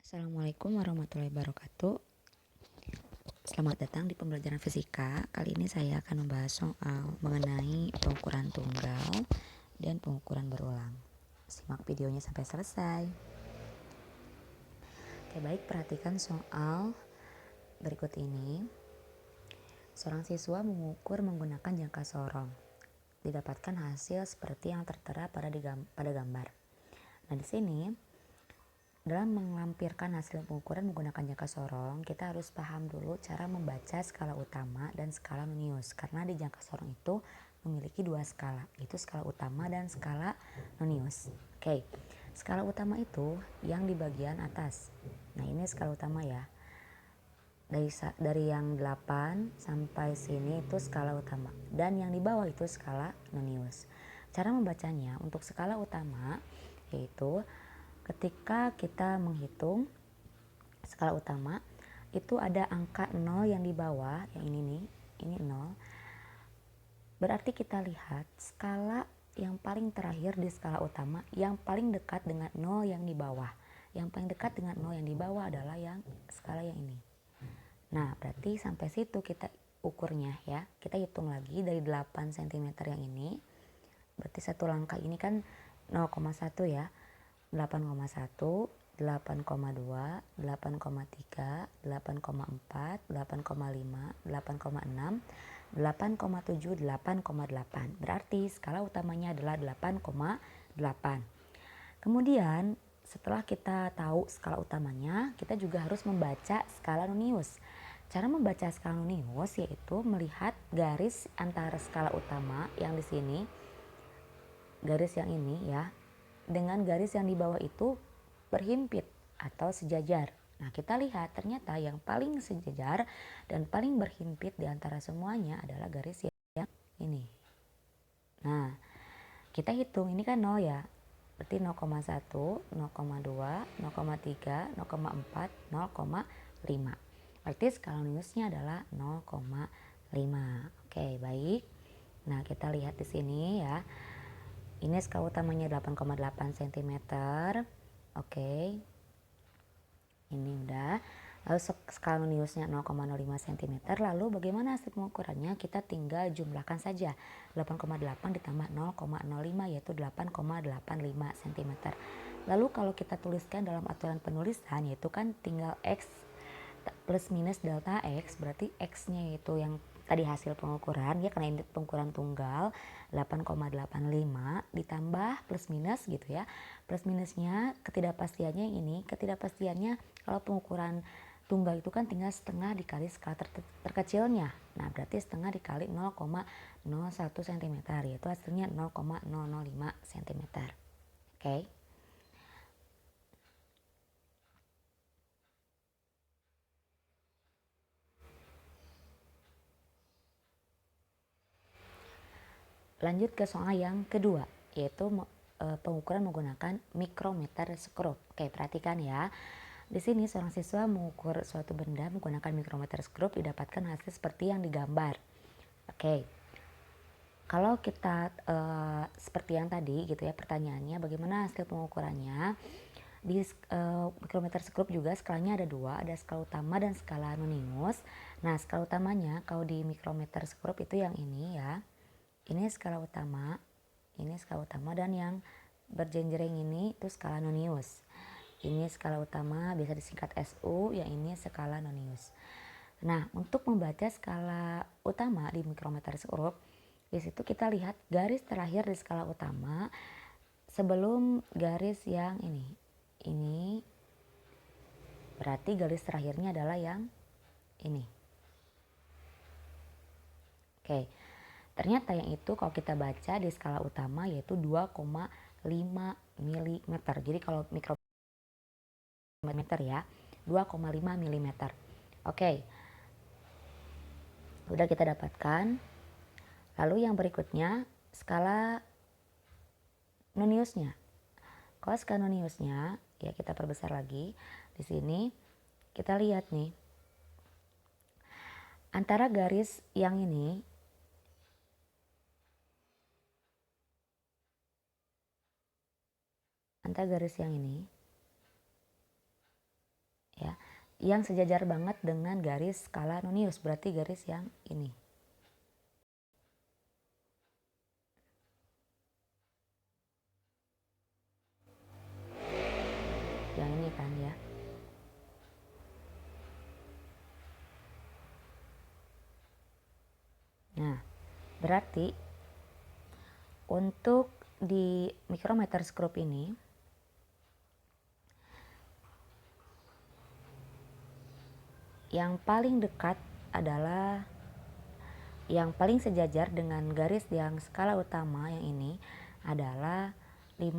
Assalamualaikum warahmatullahi wabarakatuh. Selamat datang di pembelajaran fisika. Kali ini saya akan membahas soal mengenai pengukuran tunggal dan pengukuran berulang. Simak videonya sampai selesai. Oke, baik, perhatikan soal berikut ini. Seorang siswa mengukur menggunakan jangka sorong. Didapatkan hasil seperti yang tertera pada gambar. Nah, di sini dalam melampirkan hasil pengukuran menggunakan jangka sorong, kita harus paham dulu cara membaca skala utama dan skala nonius. Karena di jangka sorong itu memiliki dua skala, yaitu skala utama dan skala nonius. Oke, skala utama itu yang di bagian atas. Nah, ini skala utama ya. Dari yang 8 sampai sini itu skala utama. Dan yang di bawah itu skala nonius. Cara membacanya untuk skala utama yaitu ketika kita menghitung skala utama, itu ada angka 0 yang di bawah, yang ini nih, ini 0. Berarti kita lihat skala yang paling terakhir di skala utama, yang paling dekat dengan 0 yang di bawah. Yang paling dekat dengan 0 yang di bawah adalah yang skala yang ini. Nah, berarti sampai situ kita ukurnya ya. Kita hitung lagi dari 8 cm yang ini. Berarti satu langkah ini kan 0,1 ya. 8,1, 8,2, 8,3, 8,4, 8,5, 8,6, 8,7, 8,8. Berarti skala utamanya adalah 8,8. Kemudian setelah kita tahu skala utamanya, kita juga harus membaca skala nonius. Cara membaca skala nonius yaitu melihat garis antara skala utama yang di sini, garis yang ini ya, dengan garis yang di bawah itu berhimpit atau sejajar. Nah, kita lihat ternyata yang paling sejajar dan paling berhimpit di antara semuanya adalah garis yang ini. Nah, kita hitung ini kan 0 ya. Berarti 0,1, 0,2, 0,3, 0,4, 0,5. Berarti skala noniusnya adalah 0,5. Oke, baik. Nah, kita lihat di sini ya. Ini skala utamanya 8,8 cm. Oke. Ini udah. Lalu skala noniusnya 0,05 cm. Lalu bagaimana hasil pengukurannya? Kita tinggal jumlahkan saja. 8,8 ditambah 0,05 yaitu 8,85 cm. Lalu kalau kita tuliskan dalam aturan penulisan yaitu kan tinggal X plus minus delta X, berarti X-nya itu yang tadi hasil pengukuran ya, karena ini pengukuran tunggal 8,85 ditambah plus minus gitu ya. Plus minusnya ketidakpastiannya ini, ketidakpastiannya kalau pengukuran tunggal itu kan tinggal setengah dikali skala terkecilnya. Nah, berarti setengah dikali 0,01 cm yaitu hasilnya 0,005 cm. Oke. Lanjut ke soal yang kedua, yaitu pengukuran menggunakan mikrometer skrup. Oke, perhatikan ya. Di sini seorang siswa mengukur suatu benda menggunakan mikrometer skrup, didapatkan hasil seperti yang digambar. Oke. Kalau kita seperti yang tadi gitu ya, pertanyaannya bagaimana hasil pengukurannya? Di mikrometer skrup juga skalanya ada dua, ada skala utama dan skala nonius. Nah, skala utamanya kalau di mikrometer skrup itu yang ini ya. Ini skala utama, dan yang berjenjreng ini itu skala nonius. Ini skala utama bisa disingkat SU, yang ini skala nonius. Nah, untuk membaca skala utama di mikrometer skrup, di situ kita lihat garis terakhir di skala utama sebelum garis yang ini. Ini berarti garis terakhirnya adalah yang ini. Oke. Ternyata yang itu kalau kita baca di skala utama yaitu 2,5 mm. Jadi kalau mikrometer ya 2,5 mm. Oke. Udah kita dapatkan. Lalu yang berikutnya skala noniusnya. Kalau skala noniusnya ya kita perbesar lagi. Di sini kita lihat nih. Antara garis yang ini yang sejajar banget dengan garis skala nonius, berarti garis yang ini. Yang ini kan ya. Nah, berarti untuk di micrometer scrope ini yang paling dekat adalah yang paling sejajar dengan garis yang skala utama yang ini adalah 6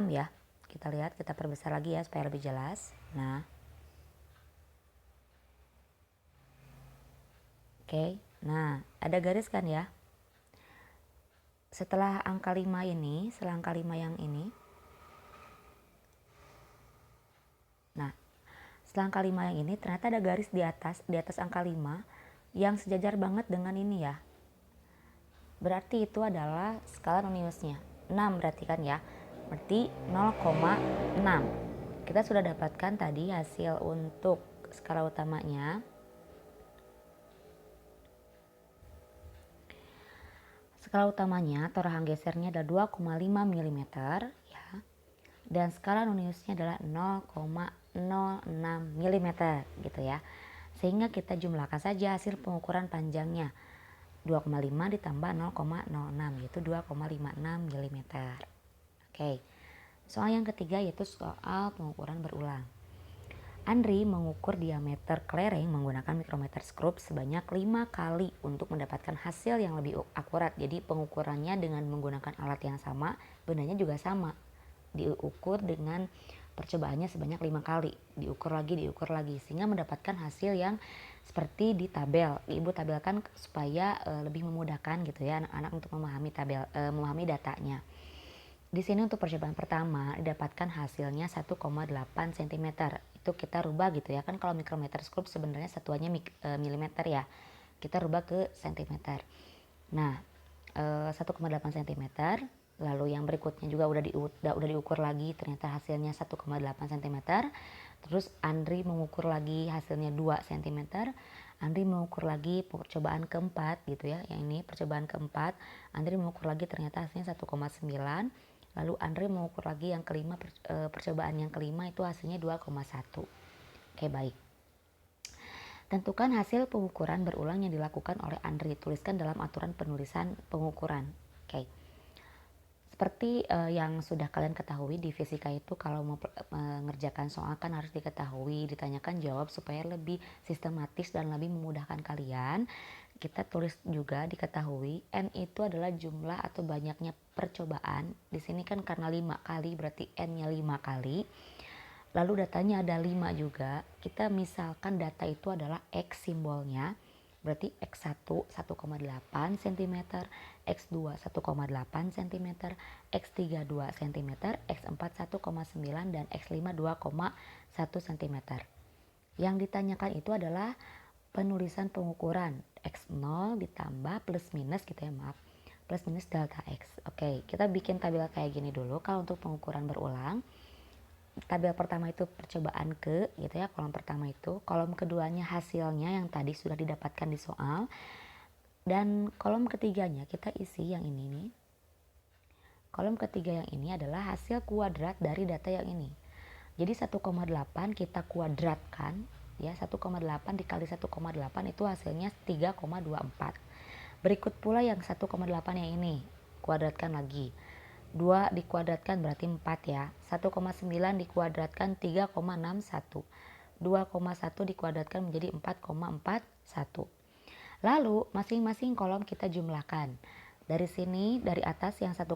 ya. Kita lihat, kita perbesar lagi ya supaya lebih jelas. Nah, oke. Nah, ada garis kan ya. Setelah angka 5 ini, setelah angka 5 yang ini. Nah, setelah angka 5 yang ini ternyata ada garis di atas angka 5 yang sejajar banget dengan ini ya. Berarti itu adalah skala noniusnya. 6 berarti kan ya. Berarti 0,6. Kita sudah dapatkan tadi hasil untuk skala utamanya. Skala utamanya torahan gesernya adalah 2,5 mm ya. Dan skala noniusnya adalah 0,06 mm gitu ya. Sehingga kita jumlahkan saja hasil pengukuran panjangnya. 2,5 ditambah 0,06 yaitu 2,56 mm. Oke. Soal yang ketiga yaitu soal pengukuran berulang. Andri mengukur diameter kelereng menggunakan micrometer scrope sebanyak 5 kali untuk mendapatkan hasil yang lebih akurat. Jadi pengukurannya dengan menggunakan alat yang sama, bendanya juga sama. Diukur dengan percobaannya sebanyak 5 kali. Diukur lagi, sehingga mendapatkan hasil yang seperti di tabel. Ibu tabelkan supaya lebih memudahkan gitu ya anak-anak untuk memahami datanya. Di sini untuk percobaan pertama didapatkan hasilnya 1,8 cm. Itu kita rubah gitu ya. Kan kalau micrometer scrope sebenarnya satuannya milimeter ya. Kita rubah ke cm. Nah, 1,8 cm. Lalu yang berikutnya juga udah diukur lagi, ternyata hasilnya 1,8 cm. Terus Andri mengukur lagi hasilnya 2 cm. Andri mengukur lagi percobaan keempat gitu ya. Yang ini percobaan keempat, Andri mengukur lagi ternyata hasilnya 1,9. Lalu Andri mengukur lagi yang kelima, percobaan yang kelima itu hasilnya 2,1. Oke, baik. Tentukan hasil pengukuran berulang yang dilakukan oleh Andri. Tuliskan dalam aturan penulisan pengukuran. Oke. Seperti yang sudah kalian ketahui di fisika itu kalau mau mengerjakan soal kan harus diketahui, ditanyakan jawab supaya lebih sistematis dan lebih memudahkan kalian. Kita tulis juga diketahui N itu adalah jumlah atau banyaknya percobaan. Di sini kan karena 5 kali berarti N-nya 5 kali. Lalu datanya ada 5 juga. Kita misalkan data itu adalah X simbolnya. Berarti X1 1,8 cm, X2 1,8 cm, X3 2 cm, X4 1,9 dan X5 2,1 cm. Yang ditanyakan itu adalah penulisan pengukuran X0 ditambah plus minus gitu ya, maaf, plus minus delta X. Oke, kita bikin tabel kayak gini dulu. Kalau untuk pengukuran berulang, tabel pertama itu percobaan ke gitu ya, kolom pertama itu, kolom keduanya hasilnya yang tadi sudah didapatkan di soal, dan kolom ketiganya kita isi yang ini nih. Kolom ketiga yang ini adalah hasil kuadrat dari data yang ini. Jadi 1,8 kita kuadratkan ya, 1,8 dikali 1,8 itu hasilnya 3,24. Berikut pula yang 1,8 yang ini, kuadratkan lagi. 2 dikuadratkan berarti 4 ya. 1,9 dikuadratkan 3,61. 2,1 dikuadratkan menjadi 4,41. Lalu masing-masing kolom kita jumlahkan. Dari sini, dari atas yang 1,8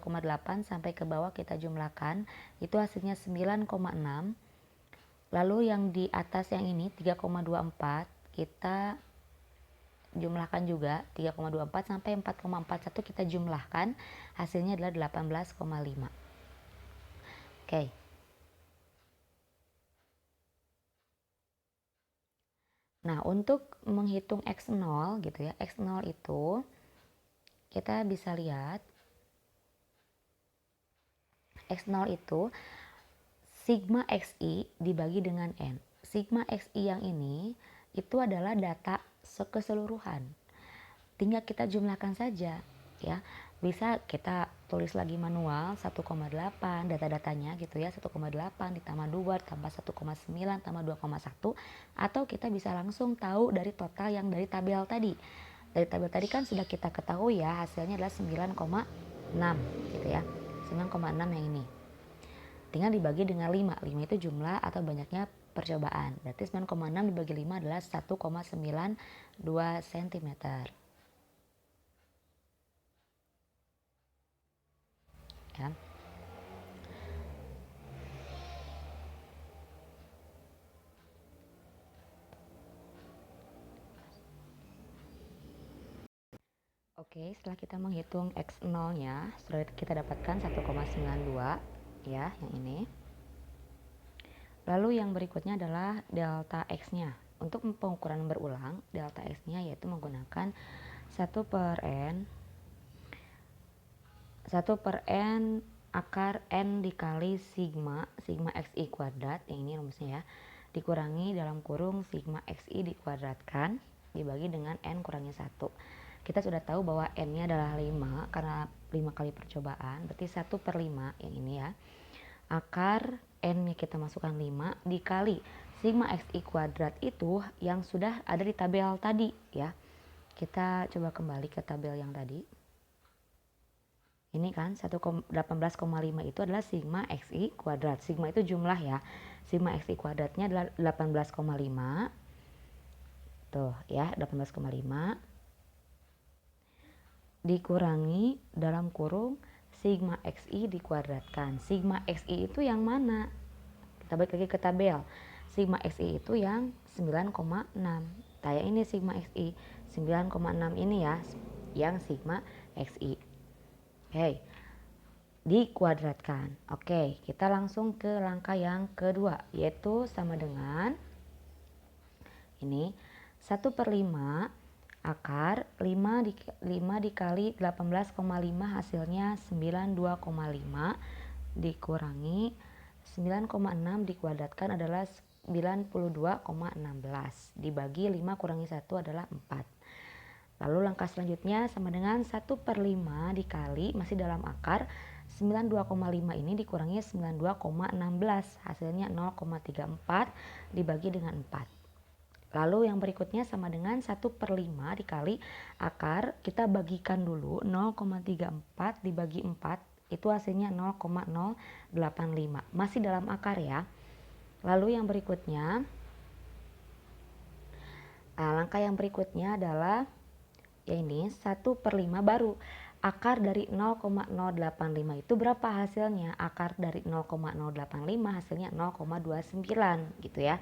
sampai ke bawah kita jumlahkan, itu hasilnya 9,6. Lalu yang di atas yang ini 3,24 kita jumlahkan juga, 3,24 sampai 4,41 kita jumlahkan, hasilnya adalah 18,5. Oke. Nah, untuk menghitung X0 gitu ya, X0 itu kita bisa lihat X0 itu sigma XI dibagi dengan N. Sigma XI yang ini itu adalah data keseluruhan. Tinggal kita jumlahkan saja ya. Bisa kita tulis lagi manual 1,8 data-datanya gitu ya, 1,8 ditambah 2 tambah 1,9 tambah 2,1, atau kita bisa langsung tahu dari total yang dari tabel tadi. Dari tabel tadi kan sudah kita ketahui ya, hasilnya adalah 9,6 gitu ya. 9,6 yang ini. Tinggal dibagi dengan 5. 5 itu jumlah atau banyaknya percobaan. Berarti 9,6 dibagi 5 adalah 1,92 cm. Ya. Oke, setelah kita menghitung X0-nya, sudah kita dapatkan 1,92 ya, yang ini. Lalu yang berikutnya adalah delta X-nya. Untuk pengukuran berulang, delta X-nya yaitu menggunakan 1 per N akar N dikali sigma XI kuadrat, yang ini rumusnya ya, dikurangi dalam kurung sigma XI dikuadratkan, dibagi dengan N kurangi 1. Kita sudah tahu bahwa N-nya adalah 5, karena 5 kali percobaan, berarti 1 per 5, yang ini ya. Akar N-nya kita masukkan 5 dikali sigma XI kuadrat itu yang sudah ada di tabel tadi ya. Kita coba kembali ke tabel yang tadi. Ini kan 18,5 itu adalah sigma XI kuadrat. Sigma itu jumlah ya. Sigma XI kuadratnya adalah 18,5. Tuh ya, 18,5 dikurangi dalam kurung sigma XI dikuadratkan. Sigma XI itu yang mana? Kita balik lagi ke tabel. Sigma XI itu yang 9,6. Kayak ini sigma XI 9,6 ini ya, yang sigma XI. Oke, dikuadratkan. Oke, kita langsung ke langkah yang kedua, yaitu sama dengan ini 1 per 5 akar 5 dikali 18,5 hasilnya 92,5 dikurangi 9,6 dikuadratkan adalah 92,16 dibagi 5 kurangi 1 adalah 4. Lalu langkah selanjutnya sama dengan 1 per 5 dikali masih dalam akar 92,5 ini dikurangi 92,16 hasilnya 0,34 dibagi dengan 4. Lalu yang berikutnya sama dengan 1 per 5 dikali akar, kita bagikan dulu 0,34 dibagi 4, itu hasilnya 0,085. Masih dalam akar ya. Lalu yang berikutnya, langkah yang berikutnya adalah ya ini 1 per 5 baru. Akar dari 0,085 itu berapa hasilnya? Akar dari 0,085 hasilnya 0,29 gitu ya.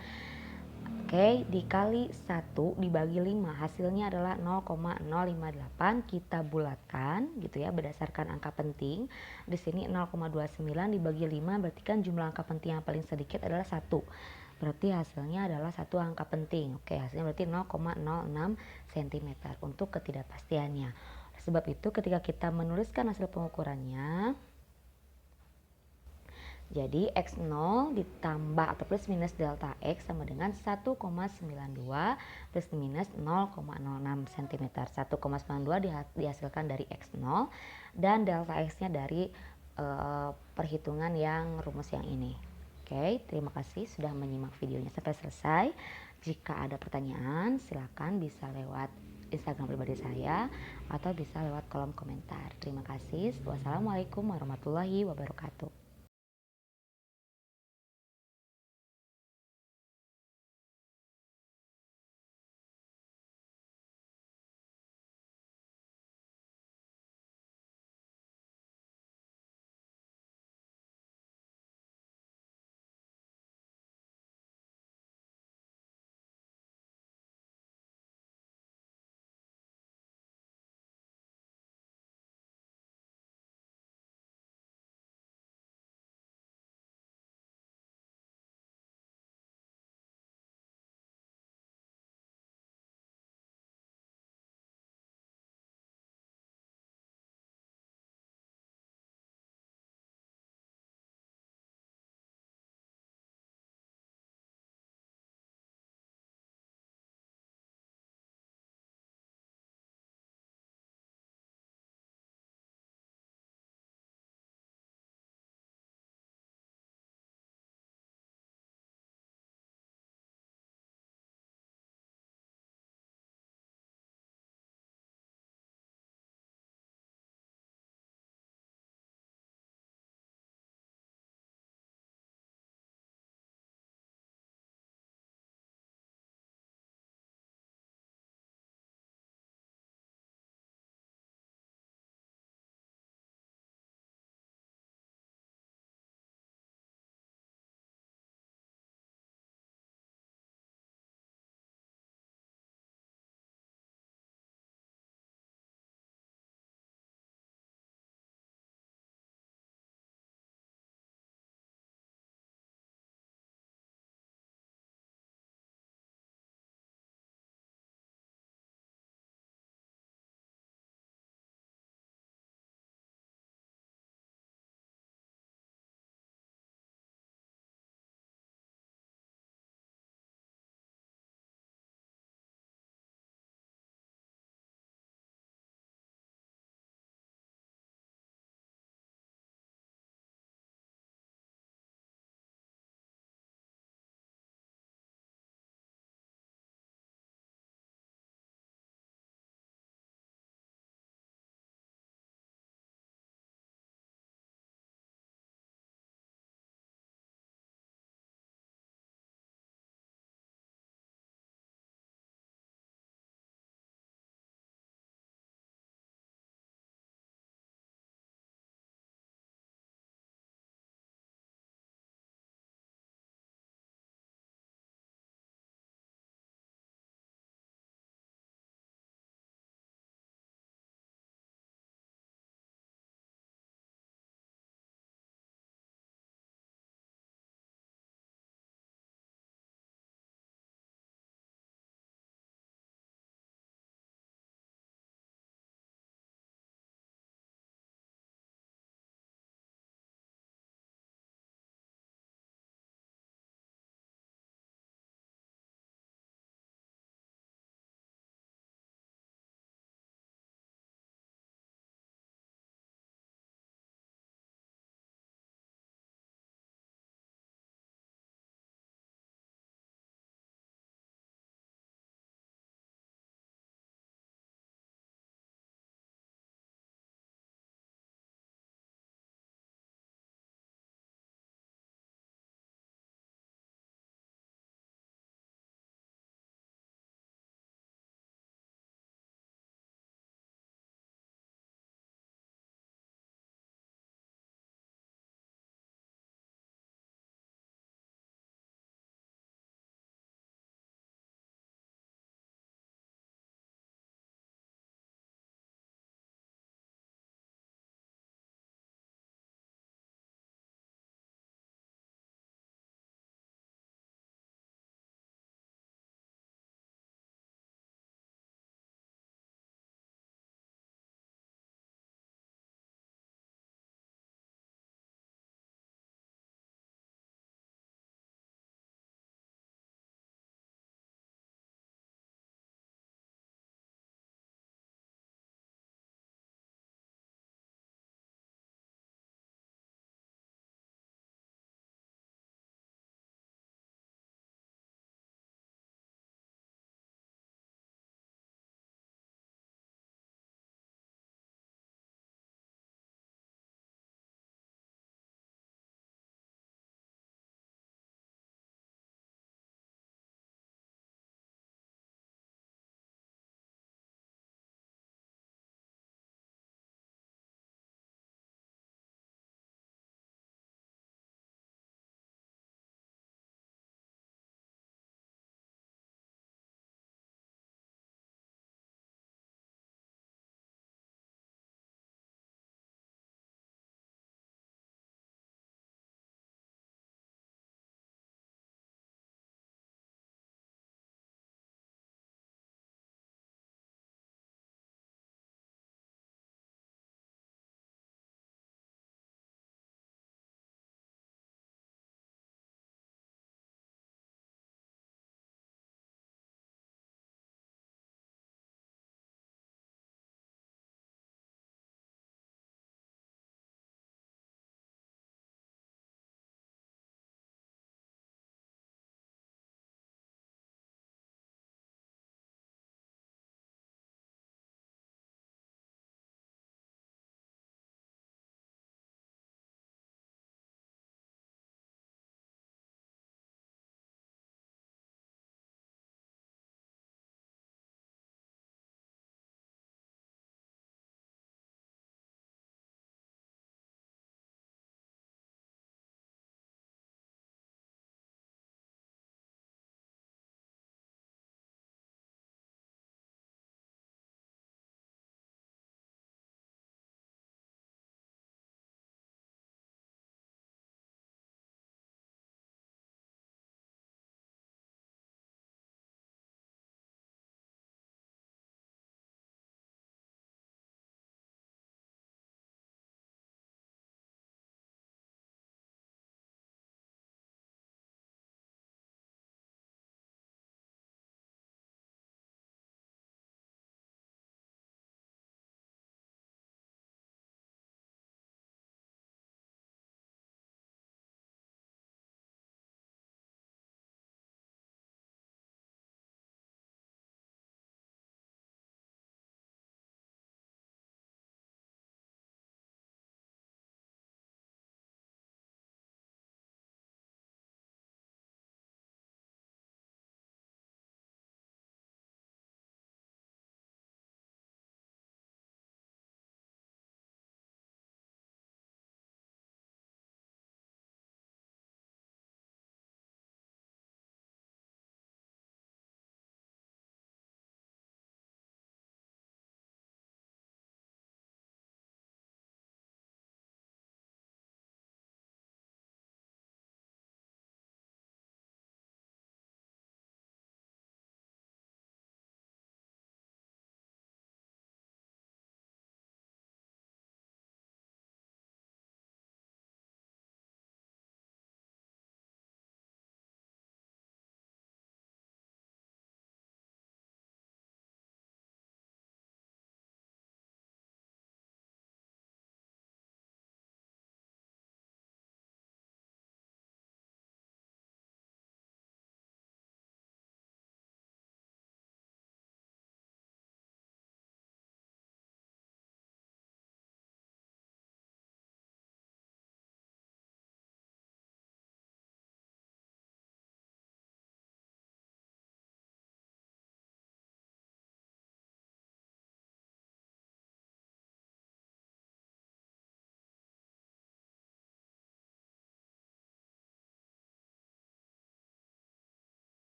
Oke, dikali 1 dibagi 5 hasilnya adalah 0,058, kita bulatkan gitu ya berdasarkan angka penting. Di sini 0,29 dibagi 5 berarti kan jumlah angka penting yang paling sedikit adalah 1. Berarti hasilnya adalah satu angka penting. Oke, hasilnya berarti 0,06 cm untuk ketidakpastiannya. Sebab itu ketika kita menuliskan hasil pengukurannya, jadi X0 ditambah atau plus minus delta X sama dengan 1,92 plus minus 0,06 cm. 1,92 dihasilkan dari X0 dan delta X-nya dari perhitungan yang rumus yang ini. Oke, terima kasih sudah menyimak videonya sampai selesai. Jika ada pertanyaan silakan bisa lewat Instagram pribadi saya atau bisa lewat kolom komentar. Terima kasih. Wassalamualaikum warahmatullahi wabarakatuh.